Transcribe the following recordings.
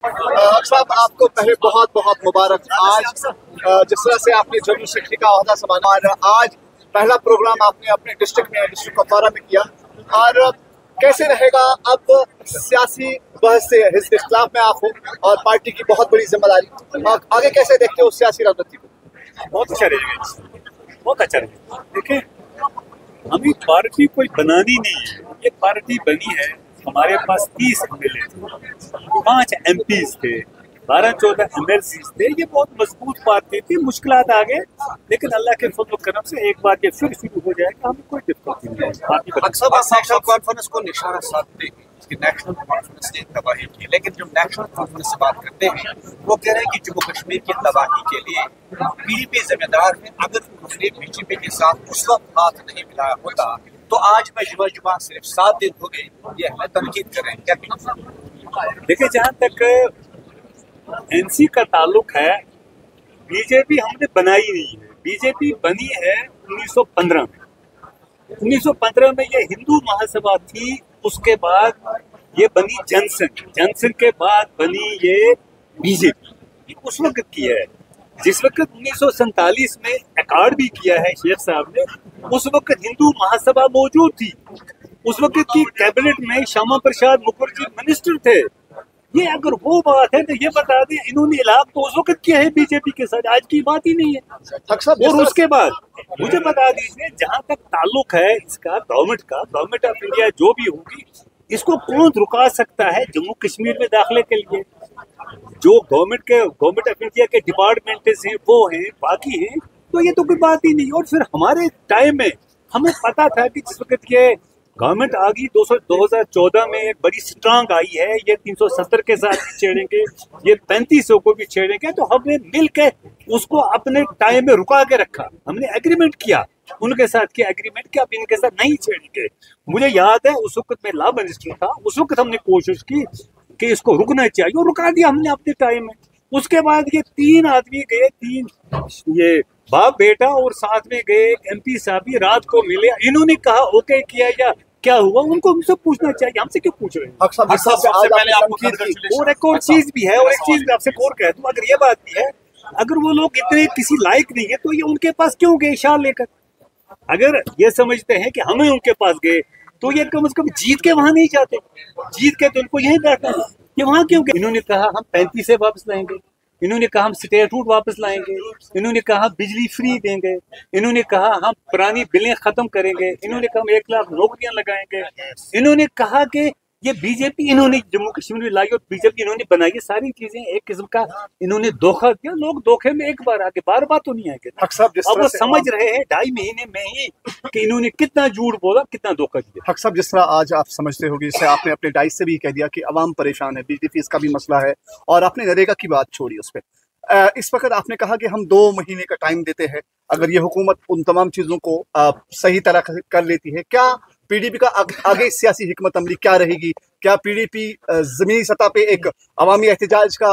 साहब आपको पहले बहुत बहुत मुबारक। आज जिस तरह से आपने जनरल सेक्रेटरी का ओहदा संभाला और आज पहला प्रोग्राम आपने अपने डिस्ट्रिक्ट में, डिस्ट्रिक्ट कुपवारा में किया, और कैसे रहेगा अब सियासी बहस से हिस्से इख्तिलाफ में आप हो और पार्टी की बहुत बड़ी जिम्मेदारी, आगे कैसे देखते हो सियासी राजनीति को? बहुत अच्छा रहेगा, बहुत अच्छा रहेगा। देखिए, हमें पार्टी कोई बनानी नहीं है, ये पार्टी बनी है। हमारे पास 30 MLA थे, 5 MPs थे, 12-14 MLCs थे। ये बहुत मजबूत पार्टी थी। मुश्किलात आ गए, लेकिन अल्लाह के फजल करम से एक बार ये फिर शुरू हो जाएगा, हमें कोई दिक्कत नहीं है। अक्सर नेशनल कॉन्फ्रेंस को निशाना साधते हैं, इसकी नेशनल कॉन्फ्रेंस ने तबाही की, लेकिन जब नेशनल कॉन्फ्रेंस से बात करते हैं वो कह रहे हैं कि जम्मू कश्मीर की तबाही के लिए PDP जिम्मेदार है। अगर उन्होंने BJP के साथ उस वक्त हाथ नहीं मिलाया होता तो आज मैं जुमा सिर्फ 7 दिन हो गए, ये हमें तनकीद कर रहे हैं। क्या देखिए, जहाँ तक NC का ताल्लुक है, BJP हमने बनाई नहीं है। BJP बनी है 1915 में। 1915 में ये हिंदू महासभा थी, उसके बाद ये बनी जनसंघ के बाद बनी ये BJP। उस वक्त की है, जिस वक्त 1947 में अकार्ड भी किया है शेख साहब ने, उस वक्त हिंदू महासभा मौजूद थी। उस वक्त की कैबिनेट में श्यामा प्रसाद मुखर्जी मिनिस्टर थे। ये अगर वो बात है तो ये बता दें, इन्होंने इलाक तो उस वक्त किया है BJP के साथ, आज की बात ही नहीं है। और उसके बाद मुझे बता दीजिए, जहां तक ताल्लुक है इसका गवर्नमेंट ऑफ इंडिया जो भी होगी, इसको कौन रुका सकता है जम्मू कश्मीर में दाखिले के लिए? जो गवर्नमेंट ऑफ इंडिया के डिपार्टमेंट हैं वो हैं, बाकी हैं, तो ये तो कोई बात ही नहीं। और फिर हमारे टाइम में हमें पता था कि जिस वक्त ये गवर्नमेंट आ गई 2014 में एक बड़ी स्ट्रांग आई है, ये 370 के साथ भी छेड़ेंगे, ये 3500 को भी छेड़ेंगे, तो हमने मिल के उसको अपने टाइम में रुका के रखा। हमने एग्रीमेंट किया उनके साथ, किया एग्रीमेंट कि अब इनके साथ नहीं छेड़ेंगे। मुझे याद है उस वक्त मैं लॉ मिनिस्टर था, उस वक्त हमने कोशिश की कि इसको रुकना चाहिए और रुका दिया हमने अपने टाइम में। उसके बाद ये 3 आदमी गए, 3 ये बाप बेटा और साथ में गए MP साहब भी, रात को मिले, इन्होंने कहा ओके किया या क्या हुआ, उनको हमसे पूछना चाहिए, हमसे क्यों पूछ रहे हैं? और एक और चीज भी है, और एक चीज आपसे और कह दूं, अगर ये बात भी है, अगर वो लोग इतने किसी लायक नहीं है तो ये उनके पास क्यों गए शाल लेकर? अगर ये समझते हैं कि हमें उनके पास गए तो ये कम से कम जीत के वहां नहीं जाते, जीत के तो उनको यहीं बैठना है। ये वहां क्यों गए? इन्होंने कहा हम 35 से वापस लाएंगे, इन्होंने कहा हम स्टेटहुड वापस लाएंगे, इन्होंने कहा बिजली फ्री देंगे, इन्होंने कहा हम पुरानी बिलें खत्म करेंगे, इन्होंने कहा हम 1 लाख नौकरियां लगाएंगे, इन्होंने कहा कि ये BJP इन्होंने जम्मू कश्मीर में लाई और BJP इन्होंने बनाई। ये सारी चीजें एक किस्म का इन्होंने धोखा दिया। लोग धोखे में एक बार आके बार बार तो नहीं आएंगे। अब वो समझ रहे हैं 2.5 महीने में ही कि इन्होंने कितना झूठ बोला, कितना धोखा दिया। हक साहब, जिस तरह आज आप समझते होंगे, जिससे आपने अपने डाइस से भी कह दिया कि अवाम परेशान है, बिजली फीस का भी मसला है, और आपने नरेगा की बात छोड़ी उस पर। इस वक्त आपने कहा कि हम 2 महीने का टाइम देते हैं, अगर ये हुकूमत उन तमाम चीज़ों को सही तरह कर लेती है, क्या PDP का आगे सियासी हिकमत अमली क्या रहेगी? क्या PDP जमीनी सतह पे एक अवामी एहतजाज का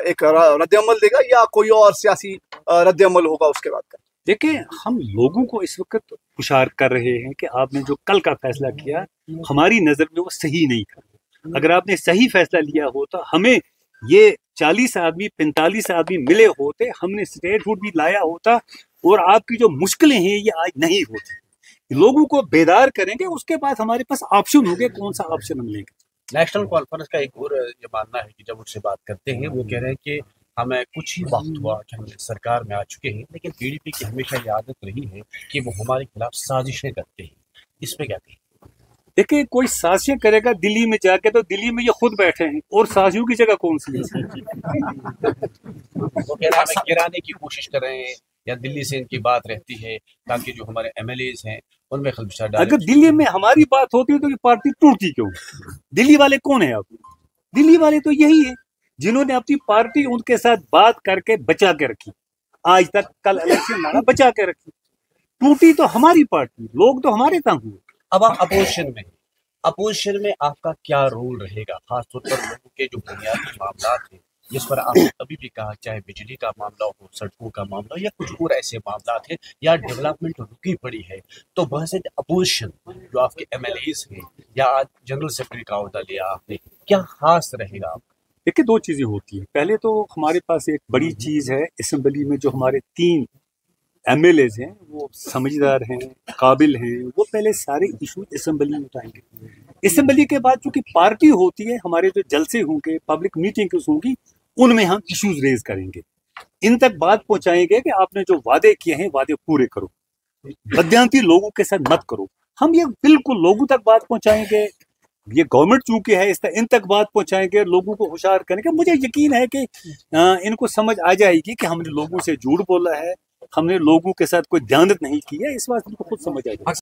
एक रद्द-ए-अमल देगा या कोई और सियासी रद्द-ए-अमल होगा उसके बाद का? देखिए, हम लोगों को इस वक्त हुशियार कर रहे हैं कि आपने जो कल का फैसला किया, हमारी नज़र में वो सही नहीं था। अगर आपने सही फैसला लिया होता, हमें ये 40 आदमी 45 आदमी मिले होते, हमने स्टेटहुड भी लाया होता, और आपकी जो मुश्किलें हैं ये आज नहीं होती। लोगों को बेदार करेंगे, उसके बाद हमारे पास ऑप्शन होंगे, कौन सा ऑप्शन हम लेंगे। नेशनल कॉन्फ्रेंस का एक और ये मानना है कि जब उनसे बात करते हैं वो कह रहे हैं कि हमें कुछ ही वक्त हुआ कि हम सरकार में आ चुके हैं, लेकिन PDP की हमेशा ये आदत रही है कि वो हमारे खिलाफ साजिशें करते हैं। इस पे क्या कहें? देखिए, कोई साजिशें करेगा दिल्ली में जाके, तो दिल्ली में ये खुद बैठे हैं, और साजिशों की जगह कौन सी है? वो कह रहे हैं गिराने की कोशिश कर रहे हैं, या दिल्ली से इनकी बात रहती है ताकि जो हमारे MLAs हैं उनमें खलबशा डालें। अगर दिल्ली में हमारी बात होती है तो ये पार्टी टूटती क्यों? दिल्ली वाले कौन है? आप दिल्ली वाले तो यही है जिन्होंने अपनी पार्टी उनके साथ बात करके बचा के रखी, आज तक, कल इलेक्शन लड़ा बचा के रखी। टूटी तो हमारी पार्टी, लोग तो हमारे तंग हुए। अब आप अपोजिशन में आपका क्या रोल रहेगा, खासतौर पर लोगों के जो बुनियादी मामला थे जिस पर आपने अभी भी कहा, चाहे बिजली का मामला हो, सड़कों का मामला हो, या कुछ और ऐसे मामला थे, या डेवलपमेंट रुकी पड़ी है, तो वह से अपोजिशन जो आपके MLAs हैं, या आज जनरल सेक्रेटरी का ओहदा लिया आपने, क्या खास रहेगा? देखिए, दो चीजें होती है। पहले तो हमारे पास एक बड़ी चीज है असेंबली में, जो हमारे 3 एमएलएज हैं, वो समझदार हैं, काबिल हैं, वो पहले सारे इशू असेंबली में उठाएंगे। असेंबली के बाद चूंकि पार्टी होती है, हमारे जो जलसे होंगे, पब्लिक मीटिंग्स होंगी, उनमें हम इश्यूज रेज करेंगे, इन तक बात पहुंचाएंगे कि आपने जो वादे किए हैं वादे पूरे करो, मध्यांती लोगों के साथ मत करो। हम ये बिल्कुल लोगों तक बात पहुंचाएंगे। ये गवर्नमेंट चूंकि है, इन तक बात पहुंचाएंगे, लोगों को होशियार करेंगे। मुझे यकीन है कि इनको समझ आ जाएगी कि हमने लोगों से झूठ बोला है, हमने लोगों के साथ कोई दयानत नहीं की है। इस बात इनको खुद समझ आ जाएगी।